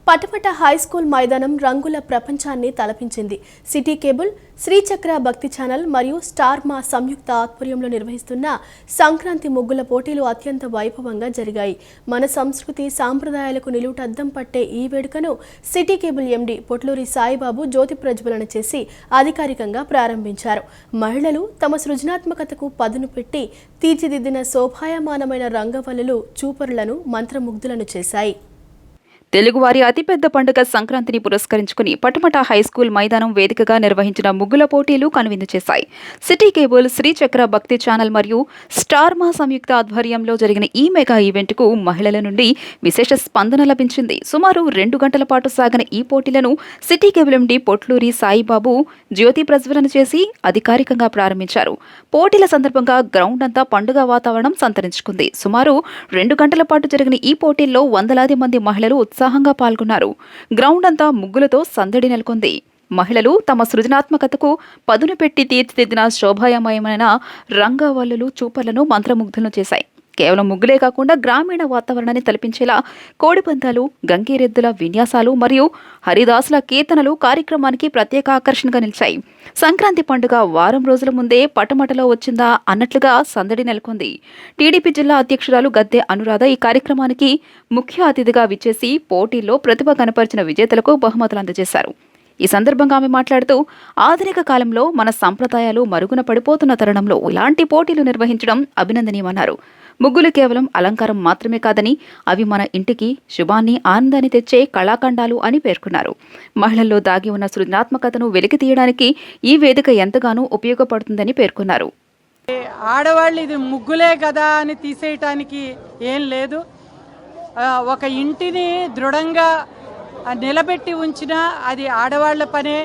పటపట high school మైదానం రంగుల ప్రపంచాన్ని తలపించింది. సిటీ కేబుల్, శ్రీచక్ర భక్తి ఛానల్ మరియు స్టార్ మా సంయుక్త ఆధ్వర్యంలో నిర్వహిస్తున్న సంక్రాంతి ముగ్గుల పోటీలు అత్యంత వైభవంగా జరిగాయి. మన సంస్కృతి సాంప్రదాయాలకు నిలువుటద్దం పట్టే ఈ వేడుకను city cable MD Potluri Saibabu జ్యోతి ప్రజ్వలన చేసి అధికారికంగా ప్రారంభించారు. మహిళలు తమ సృజనాత్మకతకు పదును పెట్టి తీర్చిదిద్దిన శోభాయమానమైన రంగవల్లులు చూపరులను మంత్రముగ్ధులను చేశాయి. తెలుగువారి అతిపెద్ద పండుగ సంక్రాంతిని పురస్కరించుకుని పటమట హైస్కూల్ మైదానం వేదికగా నిర్వహించిన ముగ్గుల పోటీలు కనువిందు చేశాయి. సిటీ కేబుల్, శ్రీచక్ర భక్తి ఛానల్ మరియు స్టార్ మా సంయుక్త ఆధ్వర్యంలో జరిగిన ఈ మెగా ఈవెంట్కు మహిళల నుండి విశేష స్పందన లభించింది. సుమారు 2 గంటల పాటు సాగిన ఈ పోటీలను city cable MD Potluri Saibabu జ్యోతి ప్రజ్వలన చేసి అధికారికంగా ప్రారంభించారు. పోటీల సందర్భంగా గ్రౌండ్ అంతా పండుగ వాతావరణం సంతరించుకుంది. సుమారు 2 గంటల పాటు జరిగిన ఈ పోటీల్లో వందలాది మంది మహిళలు ఉత్సాహంగా పాల్గొన్నారు. గ్రౌండ్ అంతా ముగ్గులతో సందడి నెలకొంది. మహిళలు తమ సృజనాత్మకతకు పదును పెట్టి తీర్చిదిద్దిన శోభాయమయమైన రంగవల్లులు చూపర్లను మంత్రముగ్ధులను చేశాయి. కేవలం ముగ్గులే కాకుండా గ్రామీణ వాతావరణాన్ని తలపించేలా కోడిపందాలు, గంగిరెద్దుల విన్యాసాలు మరియు హరిదాసుల కీర్తనలు కార్యక్రమానికి ప్రత్యేక ఆకర్షణగా నిలిచాయి. సంక్రాంతి పండుగ వారం రోజుల ముందే పటమటలో వచ్చిందా అన్నట్లుగా సందడి నెలకొంది. టీడీపీ జిల్లా అధ్యక్షురాలు గద్దె అనురాధ ఈ కార్యక్రమానికి ముఖ్య అతిథిగా విచ్చేసి పోటీల్లో ప్రతిభ కనపరిచిన విజేతలకు బహుమతులు అందజేశారు. ఈ సందర్భంగా ఆమె మాట్లాడుతూ, ఆధునిక కాలంలో మన సంప్రదాయాలు మరుగున పడిపోతున్న తరుణంలో ఇలాంటి పోటీలు నిర్వహించడం అభినందనీయమన్నారు. ముగ్గులు కేవలం అలంకారం మాత్రమే కాదని అవి మన ఇంటికి శుభాన్ని, ఆనందాన్ని తెచ్చే కళాఖండాలు అని పేర్కొన్నారు. మహిళల్లో దాగి ఉన్న సృజనాత్మకతను వెలికి తీయడానికి ఈ వేదిక ఎంతగానో ఉపయోగపడుతుందని పేర్కొన్నారు. ఆడవాళ్ళు ఇది ముగ్గులే కదా అని తీసేయటానికి ఏం లేదు. ఒక ఇంటిని దృఢంగా నిలబెట్టి ఉంచినా అది ఆడవాళ్ల పనే.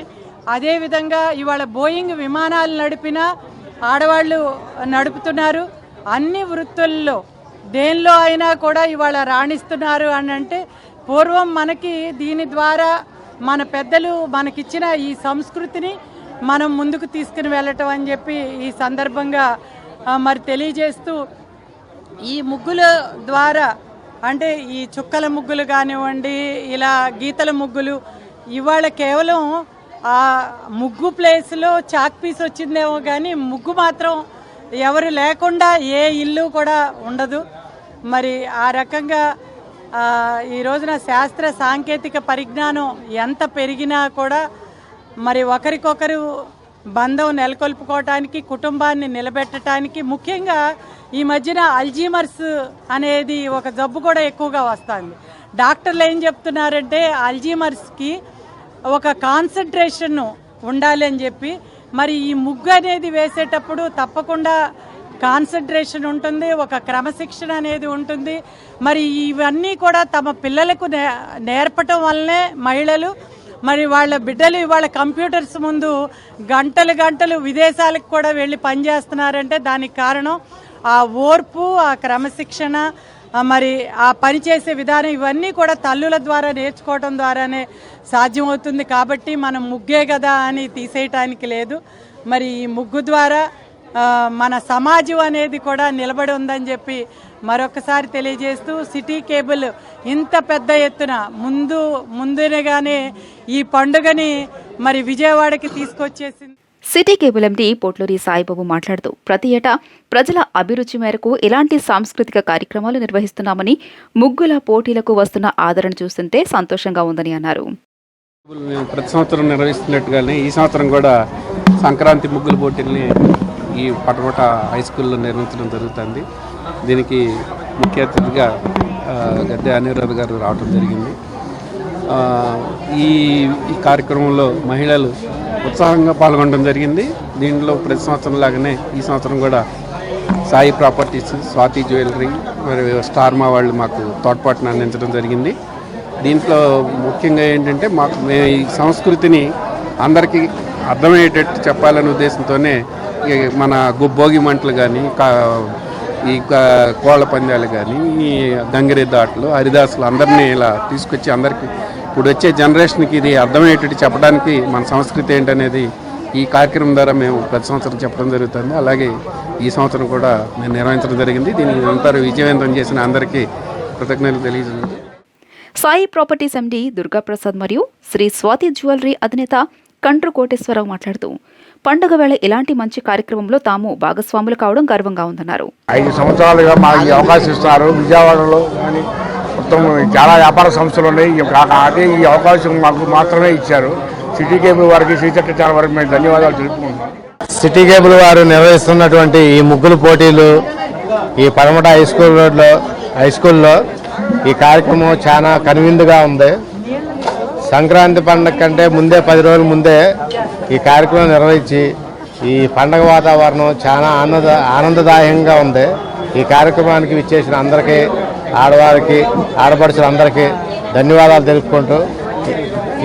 అదేవిధంగా ఇవాళ బోయింగ్ విమానాలు నడిపినా ఆడవాళ్ళు నడుపుతున్నారు. అన్ని వృత్తుల్లో దేనిలో అయినా కూడా ఇవాళ రాణిస్తున్నారు అని అంటే పూర్వం మనకి దీని ద్వారా మన పెద్దలు మనకిచ్చిన ఈ సంస్కృతిని మనం ముందుకు తీసుకుని వెళ్ళటం అని చెప్పి ఈ సందర్భంగా మరి తెలియజేస్తూ, ఈ ముగ్గుల ద్వారా అంటే ఈ చుక్కల ముగ్గులు కానివ్వండి, ఇలా గీతల ముగ్గులు, ఇవాళ కేవలం ఆ ముగ్గు ప్లేస్లో చాక్ పీస్ వచ్చిందేమో కానీ ముగ్గు మాత్రం ఎవరు లేకుండా ఏ ఇల్లు కూడా ఉండదు. మరి ఆ రకంగా ఈ రోజున శాస్త్ర సాంకేతిక పరిజ్ఞానం ఎంత పెరిగినా కూడా మరి ఒకరికొకరు బంధం నెలకొల్పుకోవటానికి, కుటుంబాన్ని నిలబెట్టడానికి, ముఖ్యంగా ఈ మధ్యన అల్జీమర్స్ అనేది ఒక జబ్బు కూడా ఎక్కువగా వస్తుంది. డాక్టర్లు ఏం చెప్తున్నారంటే అల్జీమర్స్కి ఒక కాన్సన్ట్రేషన్ ఉండాలి అని చెప్పి, మరి ఈ ముగ్గు అనేది వేసేటప్పుడు తప్పకుండా కాన్సన్ట్రేషన్ ఉంటుంది, ఒక క్రమశిక్షణ అనేది ఉంటుంది. మరి ఇవన్నీ కూడా తమ పిల్లలకు నేర్పటం వల్లనే మహిళలు మరి వాళ్ళ బిడ్డలు ఇవాళ కంప్యూటర్స్ ముందు గంటలు గంటలు విదేశాలకు కూడా వెళ్ళి పనిచేస్తున్నారంటే దానికి కారణం ఆ ఓర్పు, ఆ క్రమశిక్షణ, మరి ఆ పనిచేసే విధానం, ఇవన్నీ కూడా తల్లుల ద్వారా నేర్చుకోవడం ద్వారానే సాధ్యమవుతుంది. కాబట్టి మనం ముగ్గే కదా అని తీసేయటానికి లేదు. మరి ఈ ముగ్గు ద్వారా మన సమాజం అనేది కూడా నిలబడి ఉందని చెప్పి మరొకసారి తెలియజేస్తూ, సిటీ కేబుల్ ఇంత పెద్ద ఎత్తున ముందుగానే ఈ పండుగని మరి విజయవాడకి తీసుకొచ్చేసింది. City cable MD Potluri Saibabu మాట్లాడుతూ, ప్రతి ఏటా ప్రజల అభిరుచి మేరకు ఇలాంటి సాంస్కృతిక కార్యక్రమాలు నిర్వహిస్తున్నామని, ముగ్గుల పోటీలకు వస్తున్న ఆదరణ చూస్తుంటే సంతోషంగా ఉందని అన్నారు. ప్రతి సంవత్సరం నిర్వహిస్తున్నట్టుగానే ఈ సంవత్సరం కూడా సంక్రాంతి ముగ్గుల పోటీల్ని ఈ పటమట హై స్కూల్లో నిర్వహించడం జరుగుతుంది. దీనికి ముఖ్య అతిథిగా గద్దె అనురాధ గారు రావడం జరిగింది. ఈ కార్యక్రమంలో మహిళలు ఉత్సాహంగా పాల్గొనడం జరిగింది. దీనిలో ప్రతి సంవత్సరం లాగానే ఈ సంవత్సరం కూడా సాయి ప్రాపర్టీస్, స్వాతి జ్యువెలరీ, మరియు స్టార్ మా వాళ్ళు మాకు తోడ్పాటును అందించడం జరిగింది. దీంట్లో ముఖ్యంగా ఏంటంటే మేము ఈ సంస్కృతిని అందరికీ అర్థమయ్యేటట్టు చెప్పాలనే ఉద్దేశంతోనే మన భోగి మంటలు కానీ, ఈ కోళ్ళ పందాలు కానీ, ఈ గంగిరెద్దు ఆటలు, హరిదాసులు అందరినీ ఇలా తీసుకొచ్చి అందరికీ ఇప్పుడు వచ్చే జనరేషన్కి ఇది అర్థమయ్యేటట్టు చెప్పడానికి మన సంస్కృతి ఏంటనేది ఈ కార్యక్రమం ద్వారా మేము ప్రతి సంవత్సరం చెప్పడం జరుగుతుంది. అలాగే ఈ సంవత్సరం కూడా మేము నిర్వహించడం జరిగింది. దీనికి అంతా విజయవంతం చేసిన అందరికీ కృతజ్ఞతలు తెలియజేయండి. సాయి ప్రాపర్టీస్ ఎండీ దుర్గాప్రసాద్ మరియు శ్రీ స్వాతి జ్యువెలరీ అధినేత కంట్రు కోటేశ్వరరావు మాట్లాడుతూ పండుగ వేళ ఇలాంటి మంచి కార్యక్రమంలో తాము భాగస్వాములు కావడం గర్వంగా ఉందన్నారు. 5 సంవత్సరాలుగా మాకు ఈ అవకాశం ఇస్తున్నారు. విజయవాడలో కానీ మొత్తం చాలా వ్యాపార సంస్థలు ఉన్నాయి. అదే ఈ అవకాశం మాకు మాత్రమే ఇచ్చారు. సిటీ కేబుల్ వారికి, శ్రీచక్ర ఛానల్ వారికి మేము ధన్యవాదాలు తెలుపుకుంటున్నాం. సిటీ కేబుల్ వారు నిర్వహిస్తున్నటువంటి ఈ ముగ్గులు పోటీలు ఈ పడమట హై స్కూల్లో ఈ కార్యక్రమం చాలా కనువిందుగా ఉంది. సంక్రాంతి పండుగ కంటే ముందే 10 రోజుల ముందే ఈ కార్యక్రమం నిర్వహించి ఈ పండగ వాతావరణం చాలా ఆనందదాయకంగా ఉంది. ఈ కార్యక్రమానికి విచ్చేసిన అందరికీ, ఆడవారికి, ఆడపడుచులందరికీ ధన్యవాదాలు తెలుపుకుంటూ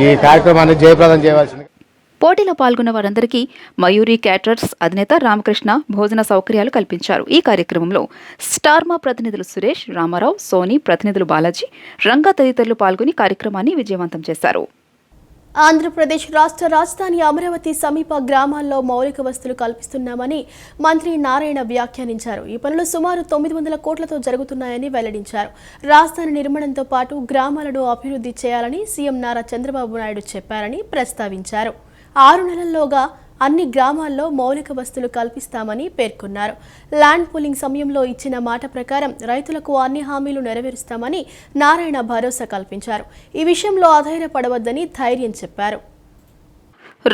ఈ కార్యక్రమాన్ని జయప్రదం చేయవలసింది. పోటీలో పాల్గొన్న వారందరికీ మయూరి క్యాటరర్స్ అధినేత రామకృష్ణ భోజన సౌకర్యాలు కల్పించారు. ఈ కార్యక్రమంలో స్టార్మా ప్రతినిధులు సురేష్, రామారావు, సోని, ప్రతినిధులు బాలాజీ, రంగా తదితరులు పాల్గొని కార్యక్రమాన్ని విజయవంతం చేశారు. ఆంధ్రప్రదేశ్ రాష్ట్ర రాజధాని అమరావతి సమీప గ్రామాల్లో మౌలిక వసతులు కల్పిస్తున్నామని మంత్రి నారాయణ వ్యాఖ్యానించారు. ఈ పనులు సుమారు 900 కోట్లతో జరుగుతున్నాయని వెల్లడించారు. రాజధాని నిర్మాణంతో పాటు గ్రామాలను అభివృద్ధి చేయాలని సీఎం నారా చంద్రబాబు నాయుడు చెప్పారని ప్రస్తావించారు. 6 నెలల్లోగా అన్ని గ్రామాల్లో మౌలిక వసతులు కల్పిస్తామని పేర్కొన్నారు. ల్యాండ్ పూలింగ్ సమయంలో ఇచ్చిన మాట ప్రకారం రైతులకు అన్ని హామీలు నెరవేరుస్తామని నారాయణ భరోసా కల్పించారు. ఈ విషయంలో అధైర్యపడవద్దని ధైర్యం చెప్పారు.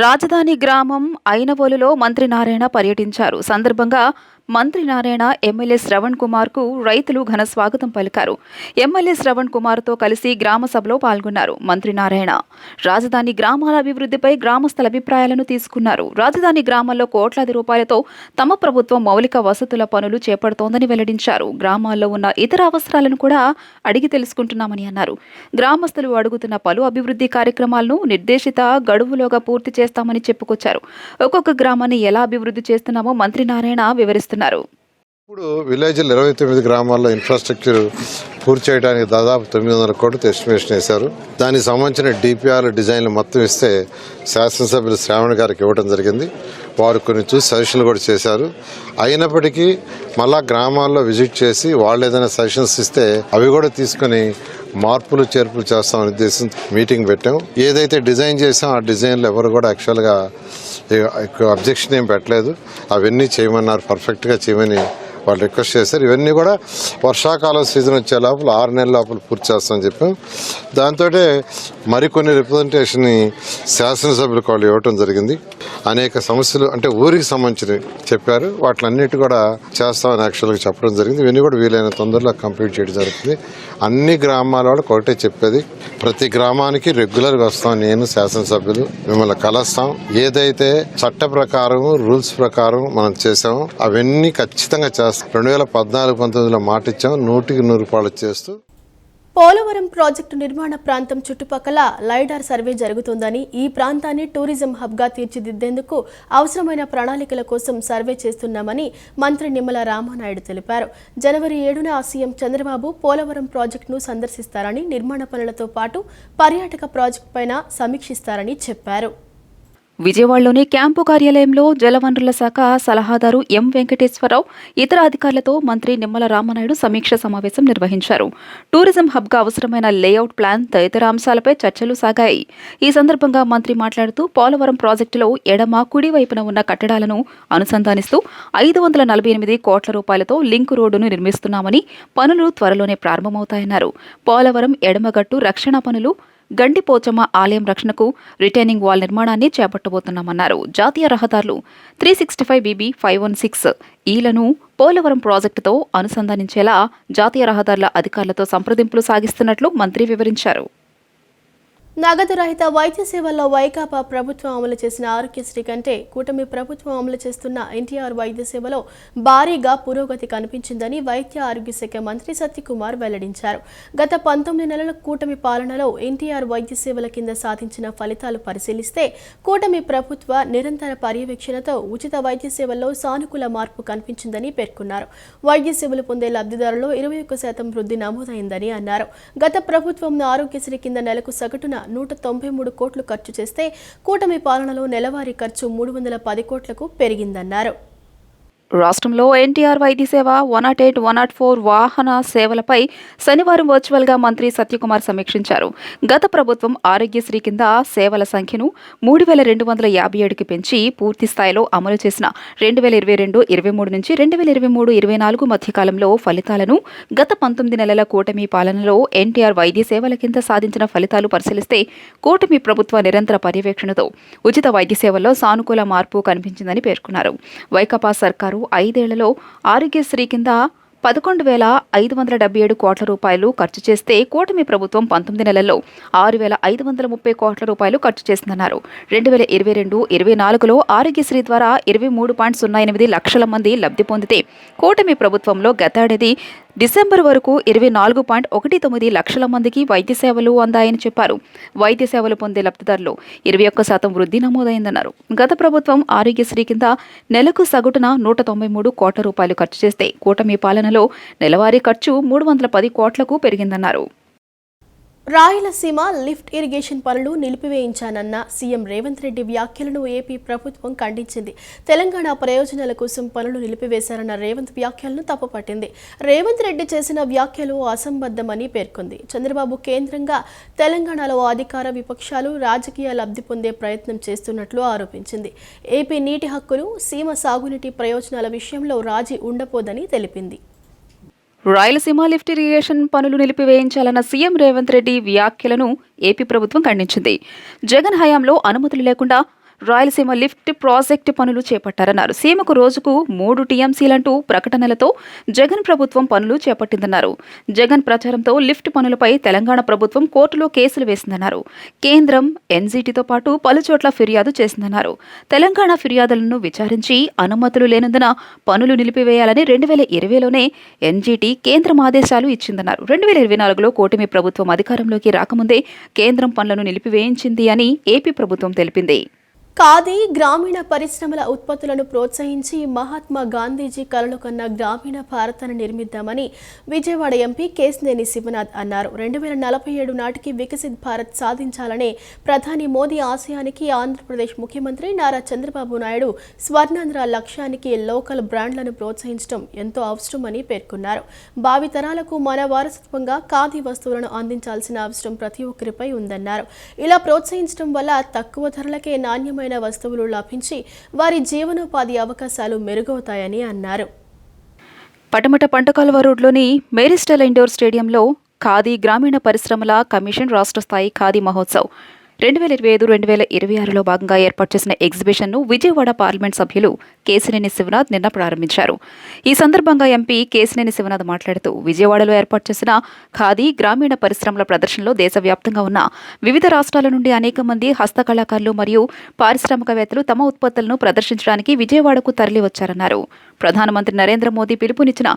రాజధాని గ్రామం ఐనవోలులో మంత్రి నారాయణ పర్యటించారు. సందర్భంగా మంత్రి నారాయణ ఎమ్మెల్యే శ్రవణ్ కుమార్ కు రైతులు ఘన స్వాగతం పలికారు. ఎమ్మెల్యే శ్రవణ్ కుమార్ తో కలిసి గ్రామ సభలో పాల్గొన్నారు. మంత్రి నారాయణ రాజధాని గ్రామాల అభివృద్ధిపై గ్రామస్తుల అభిప్రాయాలను తీసుకున్నారు. రాజధాని గ్రామాల్లో కోట్లాది రూపాయలతో తమ ప్రభుత్వం మౌలిక వసతుల పనులు చేపడుతోందని వెల్లడించారు. గ్రామాల్లో ఉన్న ఇతర అవసరాలను కూడా అడిగి తెలుసుకుంటున్నామని అన్నారు. గ్రామస్తులు అడుగుతున్న పలు అభివృద్ధి కార్యక్రమాలను నిర్దేశిత గడువులోగా పూర్తి చేస్తామని చెప్పుకొచ్చారు. ఒక్కొక్క గ్రామాన్ని ఎలా అభివృద్ధి చేస్తున్నామో మంత్రి నారాయణ వివరిస్తున్నారు. ఇప్పుడు విలేజ్లో 29 గ్రామాల్లో ఇన్ఫ్రాస్ట్రక్చర్ పూర్తి చేయడానికి దాదాపు 900 కోట్లతో ఎస్టిమేషన్ వేశారు. దానికి సంబంధించిన డిపిఆర్ డిజైన్లు మొత్తం ఇస్తే శాసనసభ్యులు శ్రావణ్ గారికి ఇవ్వడం జరిగింది. వారు కొన్ని చూసి సజెషన్లు కూడా చేశారు. అయినప్పటికీ మళ్ళా గ్రామాల్లో విజిట్ చేసి వాళ్ళు ఏదైనా సజెషన్స్ ఇస్తే అవి కూడా తీసుకుని మార్పులు చేర్పులు చేస్తామని ఉద్దేశం మీటింగ్ పెట్టాం. ఏదైతే డిజైన్ చేసాం ఆ డిజైన్లు ఎవరు కూడా యాక్చువల్గా అబ్జెక్షన్ ఏం పెట్టలేదు. అవన్నీ చేయమన్నారు, పర్ఫెక్ట్గా చేయమని వాళ్ళు రిక్వెస్ట్ చేశారు. ఇవన్నీ కూడా వర్షాకాలం సీజన్ వచ్చే లోపల 6 నెలల లోపల పూర్తి చేస్తామని చెప్పాం. దాంతో మరికొన్ని రిప్రజెంటేషన్ని శాసనసభ్యులకు వాళ్ళు ఇవ్వటం జరిగింది. అనేక సమస్యలు అంటే ఊరికి సంబంధించినవి చెప్పారు. వాటిలన్నిటి కూడా చేస్తామని యాక్చువల్గా చెప్పడం జరిగింది. ఇవన్నీ కూడా వీలైన తొందరలో కంప్లీట్ చేయడం జరుగుతుంది. అన్ని గ్రామాల వాళ్ళకి ఒకటే చెప్పేది, ప్రతి గ్రామానికి రెగ్యులర్గా వస్తాం. నేను శాసనసభ్యులు మిమ్మల్ని కలుస్తాం. ఏదైతే చట్ట ప్రకారం రూల్స్ ప్రకారం మనం చేసామో అవన్నీ ఖచ్చితంగా చేస్తాం. 2014-19లో మాట ఇచ్చాం. 100కి 100 రూపాయలు చేస్తూ పోలవరం ప్రాజెక్టు నిర్మాణ ప్రాంతం చుట్టుపక్కల లైడార్ సర్వే జరుగుతోందని, ఈ ప్రాంతాన్ని టూరిజం హబ్గా తీర్చిదిద్దేందుకు అవసరమైన ప్రణాళికల కోసం సర్వే చేస్తున్నామని మంత్రి నిమ్మల రామానాయుడు తెలిపారు. జనవరి 7న సీఎం చంద్రబాబు పోలవరం ప్రాజెక్టును సందర్శిస్తారని, నిర్మాణ పనులతో పాటు పర్యాటక ప్రాజెక్టు పైన సమీక్షిస్తారని చెప్పారు. విజయవాడలోని క్యాంపు కార్యాలయంలో జలవనరుల శాఖ సలహాదారు ఎం వెంకటేశ్వరరావు ఇతర అధికారులతో మంత్రి నిమ్మల రామానాయుడు సమీక్ష సమావేశం నిర్వహించారు. టూరిజం హబ్గా అవసరమైన లేఅవుట్ ప్లాన్ తదితర అంశాలపై చర్చలు సాగాయి. ఈ సందర్భంగా మంత్రి మాట్లాడుతూ పోలవరం ప్రాజెక్టులో ఎడమ కుడి వైపున ఉన్న కట్టడాలను అనుసంధానిస్తూ 548 కోట్ల రూపాయలతో లింకు రోడ్డును నిర్మిస్తున్నామని, పనులు త్వరలోనే ప్రారంభమవుతాయన్నారు. పోలవరం ఎడమగట్టు రక్షణ పనులు, గండిపోచమ్మ ఆలయం రక్షణకు రిటైనింగ్ వాల్ నిర్మాణాన్ని చేపట్టబోతున్నామన్నారు. జాతీయ రహదారులు 365BB 516 ఈలను పోలవరం ప్రాజెక్టుతో అనుసంధానించేలా జాతీయ రహదారుల అధికారులతో సంప్రదింపులు సాగిస్తున్నట్లు మంత్రి వివరించారు. నగదు రహిత వైద్య సేవల్లో వైకాపా ప్రభుత్వం అమలు చేసిన ఆరోగ్యశ్రీ కంటే కూటమి ప్రభుత్వం అమలు చేస్తున్న ఎన్టీఆర్ వైద్య సేవలో భారీగా పురోగతి కనిపించిందని వైద్య ఆరోగ్య శాఖ మంత్రి సత్యకుమార్ వెల్లడించారు. గత 19 నెలల కూటమి పాలనలో ఎన్టీఆర్ వైద్య సేవల కింద సాధించిన ఫలితాలు పరిశీలిస్తే కూటమి ప్రభుత్వ నిరంతర పర్యవేక్షణతో ఉచిత వైద్య సేవల్లో సానుకూల మార్పు కనిపించిందని పేర్కొన్నారు. వైద్య సేవలు పొందే లబ్ధిదారుల్లో 21% వృద్ధి నమోదైందని అన్నారు. గత ప్రభుత్వం ఆరోగ్యశ్రీ కింద నెలకు సగటున 193 కోట్లు ఖర్చు చేస్తే కూటమి పాలనలో నెలవారీ ఖర్చు 310 కోట్లకు పెరిగిందన్నారు. రాష్ట్రంలో ఎన్టీఆర్ వైద్య సేవ 108, 104 వాహన సేవలపై శనివారం వర్చువల్గా మంత్రి సత్యకుమార్ సమీక్షించారు. గత ప్రభుత్వం ఆరోగ్యశ్రీ కింద సేవల సంఖ్యను 3,257కి పెంచి పూర్తి స్థాయిలో అమలు చేసిన 2022-23 నుంచి 2023-24 మధ్యకాలంలో ఫలితాలను గత 19 నెలల కూటమి పాలనలో ఎన్టీఆర్ వైద్య సేవల కింద సాధించిన ఫలితాలు పరిశీలిస్తే కూటమి ప్రభుత్వ నిరంతర పర్యవేక్షణతో ఉచిత వైద్య సేవల్లో సానుకూల మార్పు కనిపించిందని పేర్కొన్నారు. వైకాపా సర్కారు 5 ఏళ్లలో ఆరోగ్యశ్రీ కింద 11,577 కోట్ల రూపాయలు ఖర్చు చేస్తే కూటమి ప్రభుత్వం 19 నెలల్లో 6,530 కోట్ల రూపాయలు ఖర్చు చేసిందన్నారు. 2022-24లో ఆరోగ్యశ్రీ ద్వారా 23.08 లక్షల మంది లబ్ధి పొందితే కూటమి ప్రభుత్వంలో గతేడాది డిసెంబర్ వరకు 24.19 లక్షల మందికి వైద్య సేవలు అందాయని చెప్పారు. వైద్య సేవలు పొందే లబ్ధిదారులు 21% వృద్ధి నమోదైందన్నారు. గత ప్రభుత్వం ఆరోగ్యశ్రీ కింద నెలకు సగటున 193 కోట్ల రూపాయలు ఖర్చు చేస్తే కూటమి పాలనలో నెలవారీ ఖర్చు 310 కోట్లకు పెరిగిందన్నారు. రాయలసీమ లిఫ్ట్ ఇరిగేషన్ పనులు నిలిపివేయించానన్న సీఎం రేవంత్ రెడ్డి వ్యాఖ్యలను ఏపీ ప్రభుత్వం ఖండించింది. తెలంగాణ ప్రయోజనాల కోసం పనులు నిలిపివేశారన్న రేవంత్ వ్యాఖ్యలను తప్పుపట్టింది. రేవంత్ రెడ్డి చేసిన వ్యాఖ్యలు అసంబద్ధమని పేర్కొంది. చంద్రబాబు కేంద్రంగా తెలంగాణలో అధికార విపక్షాలు రాజకీయ లబ్ధి పొందే ప్రయత్నం చేస్తున్నట్లు ఆరోపించింది. ఏపీ నీటి హక్కులు, సీమ సాగునీటి ప్రయోజనాల విషయంలో రాజీ ఉండబోదని తెలిపింది. రాయలసీమ లిఫ్ట్ ఇరిగేషన్ పనులు నిలిపివేయించాలన్న సీఎం రేవంత్ రెడ్డి వ్యాఖ్యలను ఏపీ ప్రభుత్వం ఖండించింది. జగన్ హయాంలో అనుమతులు లేకుండా రాయలసీమ లిఫ్ట్ ప్రాజెక్టు పనులు చేపట్టారన్నారు. సీమకు రోజుకు 3 టీఎంసీలంటూ ప్రకటనలతో జగన్ ప్రభుత్వం పనులు చేపట్టిందన్నారు. జగన్ ప్రచారంతో లిఫ్ట్ పనులపై తెలంగాణ ప్రభుత్వం కోర్టులో కేసులు వేసిందన్నారు. కేంద్రం ఎన్జీటీతో పాటు పలుచోట్ల ఫిర్యాదు చేసిందన్నారు. తెలంగాణ ఫిర్యాదులను విచారించి అనుమతులు లేనందున పనులు నిలిపివేయాలని 2020లోనే ఎన్జీటీ కేంద్రం ఆదేశాలు ఇచ్చిందన్నారు. 2024లో కూటమి ప్రభుత్వం అధికారంలోకి రాకముందే కేంద్రం పనులను నిలిపివేయించింది అని ఏపీ ప్రభుత్వం తెలిపింది. ఖాదీ గ్రామీణ పరిశ్రమల ఉత్పత్తులను ప్రోత్సహించి మహాత్మా గాంధీజీ కలలు కన్న గ్రామీణ భారతాన్ని నిర్మిద్దామని విజయవాడ ఎంపీ కేశినేని శివనాథ్ అన్నారు. 2047 నాటికి వికసిత్ భారత్ సాధించాలనే ప్రధాని మోదీ ఆశయానికి ఆంధ్రప్రదేశ్ ముఖ్యమంత్రి నారా చంద్రబాబు నాయుడు స్వర్ణాంధ్ర లక్ష్యానికి లోకల్ బ్రాండ్లను ప్రోత్సహించడం ఎంతో అవసరమని పేర్కొన్నారు. భావితరాలకు మన వారసత్వంగా ఖాదీ వస్తువులను అందించాల్సిన అవసరం ప్రతి ఒక్కరిపై ఉందన్నారు. ఇలా ప్రోత్సహించడం వల్ల తక్కువ ధరలకే నాణ్యమైన వస్తువులు లభించి వారి జీవనోపాధి అవకాశాలు మెరుగవుతాయని అన్నారు. పటమట పంటకాలువ రోడ్లోని మేరీస్టెల్ ఇండోర్ స్టేడియంలో ఖాదీ గ్రామీణ పరిశ్రమల కమిషన్ రాష్ట్ర స్థాయి ఖాదీ మహోత్సవ్ 2025-2026లో భాగంగా ఏర్పాటు చేసిన ఎగ్జిబిషన్ను విజయవాడ పార్లమెంట్ సభ్యులు కేశినేని శివనాథ్ నిన్న ప్రారంభించారు. ఈ సందర్భంగా ఎంపీ కేశినేని శివనాథ్ మాట్లాడుతూ విజయవాడలో ఏర్పాటు చేసిన ఖాదీ గ్రామీణ పరిశ్రమల ప్రదర్శనలో దేశవ్యాప్తంగా ఉన్న వివిధ రాష్ట్రాల నుండి అనేక మంది హస్తకళాకారులు మరియు పారిశ్రామికవేత్తలు తమ ఉత్పత్తులను ప్రదర్శించడానికి విజయవాడకు తరలివచ్చారన్నారు. ప్రధానమంత్రి నరేంద్ర మోదీ పిలుపునిచ్చిన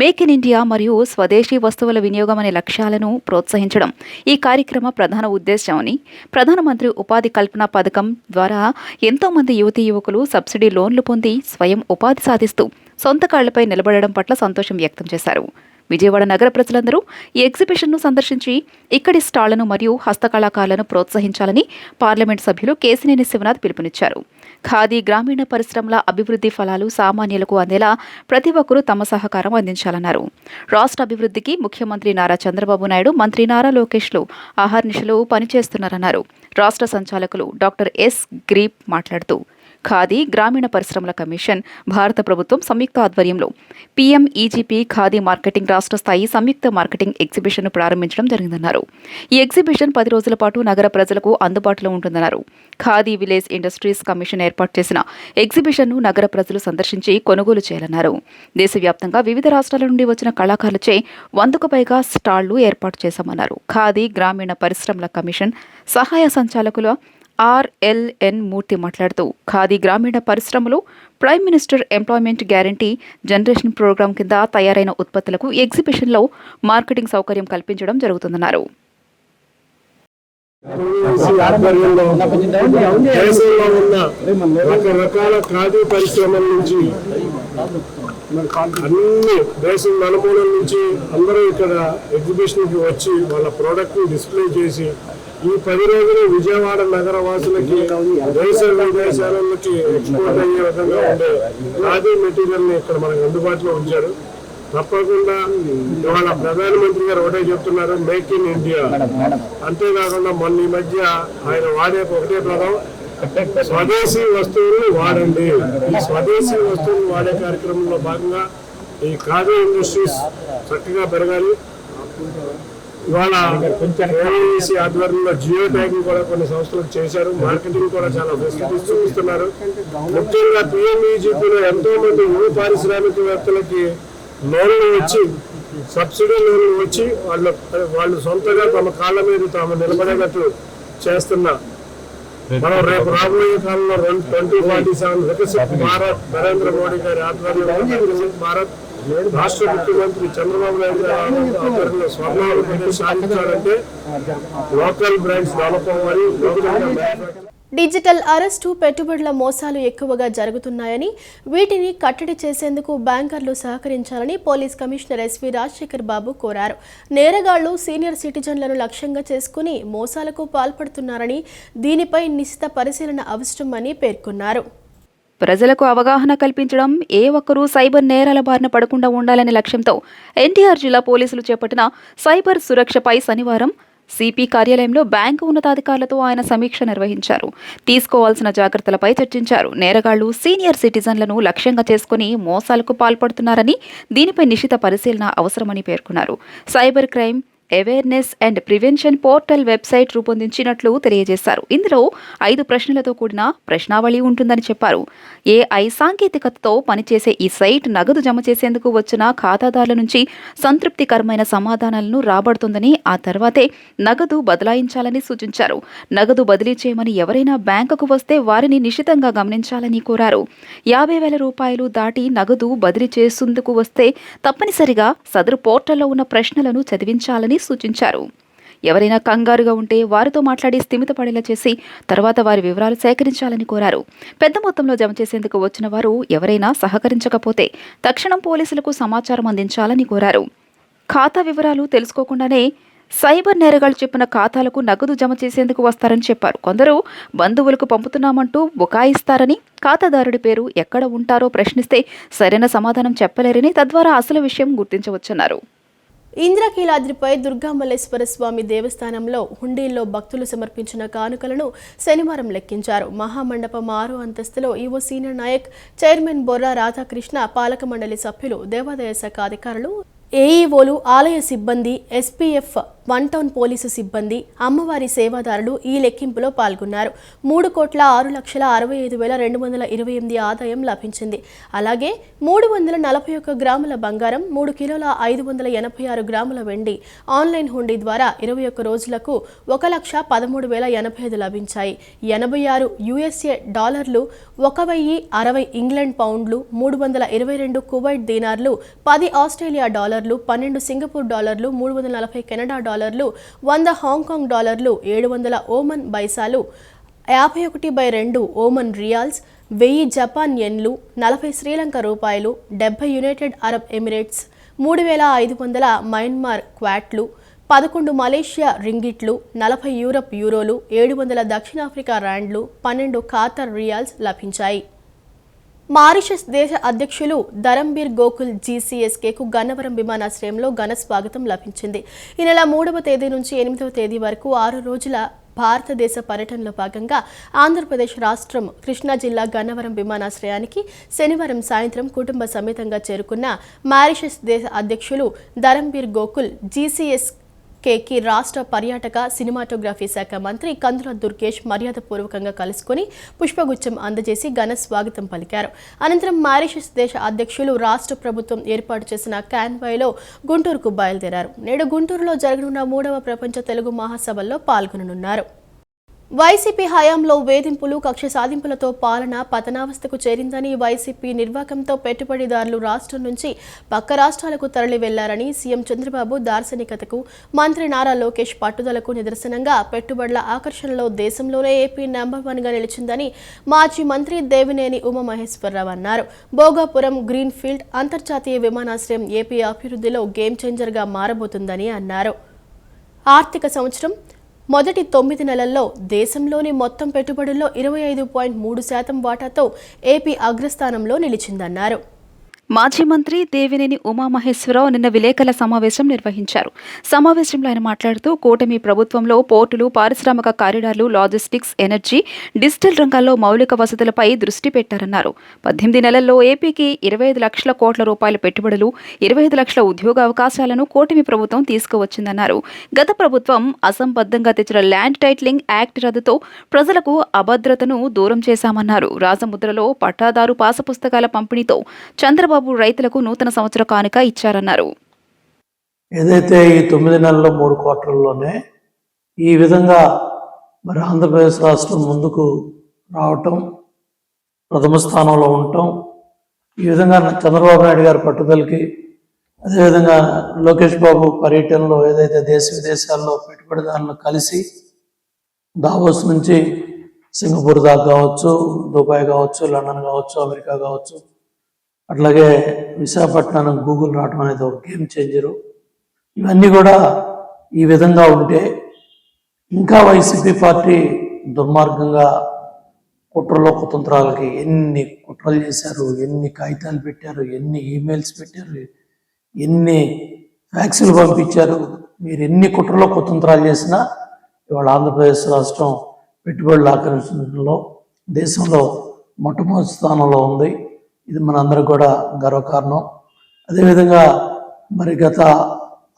మేక్ ఇన్ ఇండియా మరియు స్వదేశీ వస్తువుల వినియోగం అనే లక్ష్యాలను ప్రోత్సహించడం ఈ కార్యక్రమ ప్రధాన ఉద్దేశమని, ప్రధానమంత్రి ఉపాధి కల్పన పథకం ద్వారా ఎంతో మంది యువతీ యువకులు సబ్సిడీ లోన్లు పొంది స్వయం ఉపాధి సాధిస్తూ సొంత కాళ్లపై నిలబడడం పట్ల సంతోషం వ్యక్తం చేశారు. విజయవాడ నగర ప్రజలందరూ ఈ ఎగ్జిబిషన్ను సందర్శించి ఇక్కడి స్టాళ్లను మరియు హస్తకళాకారులను ప్రోత్సహించాలని పార్లమెంట్ సభ్యులు కేశినేని శివనాథ్ పిలుపునిచ్చారు. ఖాదీ గ్రామీణ పరిశ్రమల అభివృద్ధి ఫలాలు సామాన్యులకు అందేలా ప్రతి ఒక్కరూ తమ సహకారం అందించాలన్నారు. రాష్ట్ర అభివృద్ధికి ముఖ్యమంత్రి నారా చంద్రబాబు నాయుడు, మంత్రి నారా లోకేష్లు అహర్నిశలు పనిచేస్తున్నారన్నారు. రాష్ట్ర సంచాలకులు డాక్టర్ ఎస్ గ్రీప్ మాట్లాడుతూ ఖాదీ గ్రామీణ పరిశ్రమల కమిషన్ భారత ప్రభుత్వం సంయుక్త ఆధ్వర్యంలో పీఎంఈజీపీ ఖాదీ మార్కెటింగ్ రాష్ట్ర స్థాయి సంయుక్త మార్కెటింగ్ ఎగ్జిబిషన్ను ప్రారంభించడం జరిగిందన్నారు. ఈ ఎగ్జిబిషన్ 10 రోజుల పాటు నగర ప్రజలకు అందుబాటులో ఉంటుందన్నారు. ఖాదీ విలేజ్ ఇండస్ట్రీస్ కమిషన్ ఏర్పాటు చేసిన ఎగ్జిబిషన్ను నగర ప్రజలు సందర్శించి కొనుగోలు చేయాలన్నారు. దేశవ్యాప్తంగా వివిధ రాష్ట్రాల నుండి వచ్చిన కళాకారులచే 100కు పైగా స్టాళ్లు ఏర్పాటు చేశామన్నారు. ఖాదీ గ్రామీణ పరిశ్రమల కమిషన్ సహాయ సంచాలకుల ఆర్ఎల్ఎన్ మూర్తి మాట్లాడుతూ ఖాదీ గ్రామీణ పరిశ్రమలు prime minister employment guarantee generation programme కింద తయారైన ఉత్పత్తులకు ఎగ్జిబిషన్లో మార్కెటింగ్ సౌకర్యం కల్పించడం జరుగుతుందన్నారు. దేశంలో ఉన్న రకరకాల ఖాదీ పరిశ్రమల నుంచి అన్ని దేశం నలుమూలల నుంచి అందరూ ఇక్కడ ఎగ్జిబిషన్కి వచ్చి వాళ్ళ ప్రోడక్ట్ని డిస్ప్లే చేసి ఈ 10 రోజులు విజయవాడ నగర వాసులకి దేశ విదేశాలకి ఎక్స్పోర్ట్ అయ్యే విధంగా ఉండే ఖాదీ మెటీరియల్ ని ఇక్కడ మనకు అందుబాటులో ఉంచారు. తప్పకుండా ఇవాళ ప్రధానమంత్రి గారు ఒకటే చెప్తున్నారు, మేక్ ఇన్ ఇండియా. అంతేకాకుండా మొన్న ఈ మధ్య ఆయన వాడే ఒకటే పదం, స్వదేశీ వస్తువులను వాడండి. ఈ స్వదేశీ వస్తువులను వాడే కార్యక్రమంలో భాగంగా ఈ ఖాదీ ఇండస్ట్రీస్ చక్కగా పెరగాలి. ఇవాళ ఏఐసి ఆధ్వర్యంలో జియో ట్యాగింగ్ కూడా కొన్ని సంస్థలకు చేశారు. మార్కెటింగ్ కూడా చాలా ఫెసిలిటీస్ చూపిస్తున్నారు. ముఖ్యంగా పిఎంఈజీపీలో ఎంతో మంది యువ పారిశ్రామికవేత్తలకి లోన్లు వచ్చి, సబ్సిడీ లోన్లు వచ్చి వాళ్ళు సొంతగా తమ కాళ్ళ మీద తాము నిలబడేటట్టు చేస్తున్న మనం రేపు రాబోయే కాలంలో 2047 వికసిత్ భారత్ నరేంద్ర మోడీ గారి ఆధ్వర్యంలో వికసిత్ భారత్ రాష్ట్ర ముఖ్యమంత్రి చంద్రబాబు నాయుడు గారి ఆధ్వర్యంలో స్వర్ణాంధ్రప్రదేశ్ సాధించాలంటే లోకల్ బ్రాండ్స్ డెవలప్ అవ్వాలి. డిజిటల్ అరెస్టు, పెట్టుబడుల మోసాలు ఎక్కువగా జరుగుతున్నాయని, వీటిని కట్టడి చేసేందుకు బ్యాంకర్లు సహకరించాలని పోలీస్ కమిషనర్ ఎస్వి రాజశేఖర్ బాబు కోరారు. నేరగాళ్లు సీనియర్ సిటిజన్లను లక్ష్యంగా చేసుకుని మోసాలకు పాల్పడుతున్నారని, దీనిపై నిశిత పరిశీలన అవసరమని పేర్కొన్నారు. ప్రజలకు అవగాహన కల్పించడం, ఏ ఒక్కరూ సైబర్ నేరాల బారిన పడకుండా ఉండాలనే లక్ష్యంతో ఎన్టీఆర్ జిల్లా పోలీసులు చేపట్టిన సైబర్ సురక్షపై శనివారం సిపి కార్యాలయంలో బ్యాంకు ఉన్నతాధికారులతో ఆయన సమీక్ష నిర్వహించారు. తీసుకోవాల్సిన జాగ్రత్తలపై చర్చించారు. నేరగాళ్లు సీనియర్ సిటిజన్లను లక్ష్యంగా చేసుకుని మోసాలకు పాల్పడుతున్నారని, దీనిపై నిశిత పరిశీలన అవసరమని పేర్కొన్నారు. Cyber crime awareness and prevention portal website రూపొందించినట్లు తెలియజేశారు. ఇందులో 5 ప్రశ్నలతో కూడిన ప్రశ్నావళి ఉంటుందని చెప్పారు. ఏఐ సాంకేతికతతో పనిచేసే ఈ సైట్ నగదు జమ చేసేందుకు వచ్చిన ఖాతాదారుల నుంచి సంతృప్తికరమైన సమాధానాలను రాబడుతుందని, ఆ తర్వాతే నగదు బదలాయించాలని సూచించారు. నగదు బదిలీ చేయమని ఎవరైనా బ్యాంకుకు వస్తే వారిని నిశితంగా గమనించాలని కోరారు. 50,000 రూపాయలు దాటి నగదు బదిలీ చేసేందుకు వస్తే తప్పనిసరిగా సదరు పోర్టల్లో ఉన్న ప్రశ్నలను చదివించాలని సూచించారు. ఎవరైనా కంగారుగా ఉంటే వారితో మాట్లాడి స్థిమితపడేలా చేసి తర్వాత వారి వివరాలు సేకరించాలని కోరారు. పెద్ద మొత్తంలో జమ చేసేందుకు వచ్చిన వారు ఎవరైనా సహకరించకపోతే తక్షణం పోలీసులకు సమాచారం అందించాలని కోరారు. ఖాతా వివరాలు తెలుసుకోకుండానే సైబర్ నేరగాళ్లు చెప్పిన ఖాతాలకు నగదు జమ చేసేందుకు వస్తారని చెప్పారు. కొందరు బంధువులకు పంపుతున్నామంటూ బుకాయిస్తారని, ఖాతాదారుడి పేరు, ఎక్కడ ఉంటారో ప్రశ్నిస్తే సరైన సమాధానం చెప్పలేరని, తద్వారా అసలు విషయం గుర్తించవచ్చన్నారు. ఇంద్రకీలాద్రిపై దుర్గామల్లేశ్వర స్వామి దేవస్థానంలో హుండీల్లో భక్తులు సమర్పించిన కానుకలను శనివారం లెక్కించారు. మహామండపం 6వ అంతస్తులో EO senior Naik, chairman Borra Radhakrishna, పాలక మండలి సభ్యులు, దేవాదాయ శాఖ అధికారులు, ఏఈఓలు, ఆలయ సిబ్బంది, ఎస్పీఎఫ్ 1 టౌన్ పోలీసు సిబ్బంది, అమ్మవారి సేవాదారులు ఈ లెక్కింపులో పాల్గొన్నారు. 3,06,65,228 ఆదాయం లభించింది. అలాగే 341 గ్రాముల బంగారం, 3 కిలోల 586 గ్రాముల వెండి ఆన్లైన్ హుండీ ద్వారా 21 రోజులకు 1,13,085 లభించాయి. 86 యుఎస్ఏ డాలర్లు, 1,060 ఇంగ్లాండ్ పౌండ్లు, 322 కువైట్ దీనార్లు, 10 ఆస్ట్రేలియా డాలర్లు, 12 సింగపూర్ డాలర్లు, 340 కెనడా డాలర్లు, 100 హాంకాంగ్ డాలర్లు, 700 ఓమన్ బైసాలు, 51/2 ఓమన్ రియాల్స్, 1000 జపాన్ యెన్లు, 40 శ్రీలంక రూపాయలు, 70 యునైటెడ్ అరబ్ ఎమిరేట్స్, 3,500 మయన్మార్ క్వాట్లు, 11 మలేషియా రింగిట్లు, 40 యూరప్ యూరోలు, 700 దక్షిణాఫ్రికా ర్యాండ్లు, 12 ఖాతర్ రియాల్స్ లభించాయి. మారిషస్ దేశ అధ్యక్షులు ధరంబీర్ గోకుల్ జీసీఎస్కేకు గన్నవరం విమానాశ్రయంలో ఘన స్వాగతం లభించింది. ఈ నెల 3వ తేదీ నుంచి 8వ తేదీ వరకు 6 రోజుల భారతదేశ పర్యటనలో భాగంగా ఆంధ్రప్రదేశ్ రాష్ట్రం కృష్ణా జిల్లా గన్నవరం విమానాశ్రయానికి శనివారం సాయంత్రం కుటుంబ సమేతంగా చేరుకున్న మారిషస్ దేశ అధ్యక్షులు ధరంబీర్ గోకుల్ జీసీఎస్కేకి రాష్ట్ర పర్యాటక సినిమాటోగ్రఫీ శాఖ మంత్రి కందుల దుర్గేష్ మర్యాదపూర్వకంగా కలుసుకుని పుష్పగుచ్చం అందజేసి ఘన స్వాగతం పలికారు. అనంతరం మారిషస్ దేశ అధ్యక్షులు రాష్ట్ర ప్రభుత్వం ఏర్పాటు చేసిన కాన్వాయ్లో గుంటూరుకు బయలుదేరారు. నేడు గుంటూరులో జరగనున్న 3వ ప్రపంచ తెలుగు మహాసభల్లో పాల్గొననున్నారు. వైసీపీ హయాంలో వేధింపులు, కక్ష సాధింపులతో పాలన పతనావస్థకు చేరిందని, వైసీపీ నిర్వాకంతో పెట్టుబడిదారులు రాష్ట్రం నుంచి పక్క రాష్ట్రాలకు తరలి వెళ్లారని సీఎం చంద్రబాబు దార్శనికతకు, మంత్రి నారా లోకేష్ పట్టుదలకు నిదర్శనంగా పెట్టుబడుల ఆకర్షణలో దేశంలోనే ఏపీ నెంబర్ 1గా నిలిచిందని మాజీ మంత్రి దేవినేని ఉమామహేశ్వరరావు అన్నారు. భోగాపురం గ్రీన్ఫీల్డ్ అంతర్జాతీయ విమానాశ్రయం ఏపీ అభివృద్ధిలో గేమ్ చేంజర్గా మారబోతుందని అన్నారు. ఆర్థిక సంవత్సరం మొదటి 9 నెలల్లో దేశంలోని మొత్తం పెట్టుబడుల్లో 25.3% వాటాతో ఏపీ అగ్రస్థానంలో నిలిచిందన్నారు. మాజీ మంత్రి దేవినేని ఉమామహేశ్వరరావు నిన్న విలేకరుల సమావేశం నిర్వహించారు. సమావేశంలో ఆయన మాట్లాడుతూ కూటమి ప్రభుత్వంలో పోర్టులు, పారిశ్రామిక కారిడార్లు, లాజిస్టిక్స్, ఎనర్జీ, డిజిటల్ రంగాల్లో మౌలిక వసతులపై దృష్టి పెట్టారన్నారు. 18 నెలల్లో ఏపీకి 25 లక్షల కోట్ల రూపాయల పెట్టుబడులు, 25 లక్షల ఉద్యోగ అవకాశాలను కూటమి ప్రభుత్వం తీసుకువచ్చిందన్నారు. గత ప్రభుత్వం అసంబద్ధంగా తెచ్చిన ల్యాండ్ టైటిలింగ్ యాక్ట్ రద్దుతో ప్రజలకు అభద్రతను దూరం చేశామన్నారు. రాజముద్రలో పట్టాదారు పాసపుస్తకాల పంపిణీతో చంద్రబాబు రైతులకు నూతన సంవత్సర కానుక ఇచ్చారన్నారు. ఏదైతే ఈ 9 నెలల 3 క్వార్టర్లోనే ఈ విధంగా మరి ఆంధ్రప్రదేశ్ రాష్ట్రం ముందుకు రావటం, ప్రథమ స్థానంలో ఉండటం, ఈ విధంగా చంద్రబాబు నాయుడు గారి పట్టుదలకి, అదేవిధంగా లోకేష్ బాబు పర్యటనలో ఏదైతే దేశ విదేశాల్లో పెట్టుబడిదారులను కలిసి దావోస్ నుంచి సింగపూర్ దాకా కావచ్చు, దుబాయ్ కావచ్చు, లండన్ కావచ్చు, అమెరికా కావచ్చు, అట్లాగే విశాఖపట్నం గూగుల్ రావడం అనేది ఒక గేమ్ చేంజరు. ఇవన్నీ కూడా ఈ విధంగా ఉంటే ఇంకా వైసీపీ పార్టీ దుర్మార్గంగా కుట్రలో కుతంత్రాలకి ఎన్ని కుట్రలు చేశారు, ఎన్ని కాగితాలు పెట్టారు, ఎన్ని ఈమెయిల్స్ పెట్టారు, ఎన్ని ఫ్యాక్సులు పంపించారు. మీరు ఎన్ని కుట్రలో కుతంత్రాలు చేసినా ఇవాళ ఆంధ్రప్రదేశ్ రాష్ట్రం పెట్టుబడుల ఆకర్షణలో దేశంలో మొట్టమొదటి స్థానంలో ఉంది. ఇది మనందరికి కూడా గర్వకారణం. అదేవిధంగా మరి గత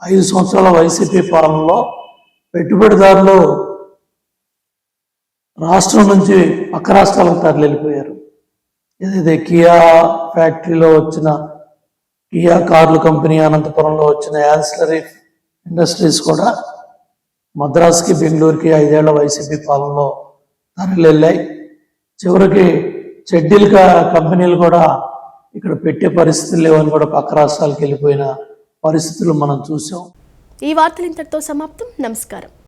5 సంవత్సరాల వైసీపీ పాలనలో పెట్టుబడిదారులు రాష్ట్రం నుంచి పక్క రాష్ట్రాలకు తరలిపోయారు. ఏదైతే కియా ఫ్యాక్టరీలో వచ్చిన కియా కార్ల కంపెనీ, అనంతపురంలో వచ్చిన యాన్సిలరీ ఇండస్ట్రీస్ కూడా మద్రాసుకి, బెంగళూరుకి 5 ఏళ్ల వైసీపీ పాలనలో తరలివెళ్ళాయి. చివరికి చెడ్డీలు కంపెనీలు కూడా ఇక్కడ పెట్టే పరిస్థితులు లేవని కూడా పక్క రాష్ట్రాలకు వెళ్ళిపోయిన పరిస్థితులు మనం చూసాం. ఈ వార్తలు ఇంతటితో సమాప్తం. నమస్కారం.